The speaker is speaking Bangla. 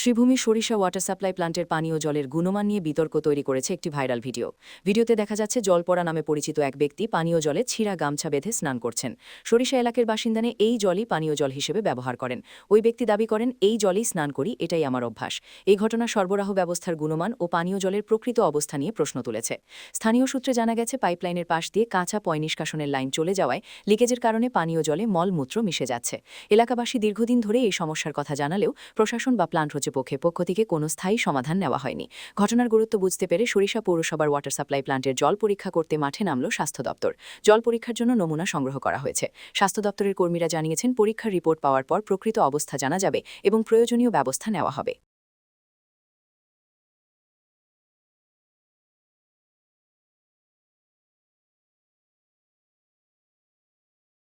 শ্রীভূমি সরিষা ওয়াটার সাপ্লাই প্ল্যান্টের পানীয় জলের গুণমান নিয়ে বিতর্ক তৈরি করেছে একটি ভাইরাল ভিডিও। ভিডিওতে দেখা যাচ্ছে জলপড়া নামে পরিচিত এক ব্যক্তি পানীয় জলে ছিঁড়া গামছা বেঁধে স্নান করছেন। সরিষা এলাকার বাসিন্দানে এই জলই পানীয় জল হিসেবে ব্যবহার করেন। ওই ব্যক্তি দাবি করেন, এই জলেই স্নান করি, এটাই আমার অভ্যাস। এই ঘটনা সরবরাহ ব্যবস্থার গুণমান ও পানীয় জলের প্রকৃত অবস্থা নিয়ে প্রশ্ন তুলেছে। স্থানীয় সূত্রে জানা গেছে, পাইপলাইনের পাশ দিয়ে কাঁচা পয় নিষ্কাশনের লাইন চলে যাওয়ায় লিকেজের কারণে পানীয় জলে মলমূত্র মিশে যাচ্ছে। এলাকাবাসী দীর্ঘদিন ধরে এই সমস্যার কথা জানালেও প্রশাসন বা প্ল্যান্ট কর্তৃপক্ষ থেকে কোনো স্থায়ী সমাধান নেওয়া হয়নি। ঘটনার গুরুত্ব বুঝতে পেরে সরিষা পৌরসভার ওয়াটার সাপ্লাই প্ল্যান্টের জল পরীক্ষা করতে মাঠে নামল স্বাস্থ্য দপ্তর। জল পরীক্ষার জন্য নমুনা সংগ্রহ করা হয়েছে। স্বাস্থ্য দপ্তরের কর্মীরা জানিয়েছেন, পরীক্ষার রিপোর্ট পাওয়ার পর প্রকৃত অবস্থা জানা যাবে এবং প্রয়োজনীয় ব্যবস্থা নেওয়া হবে।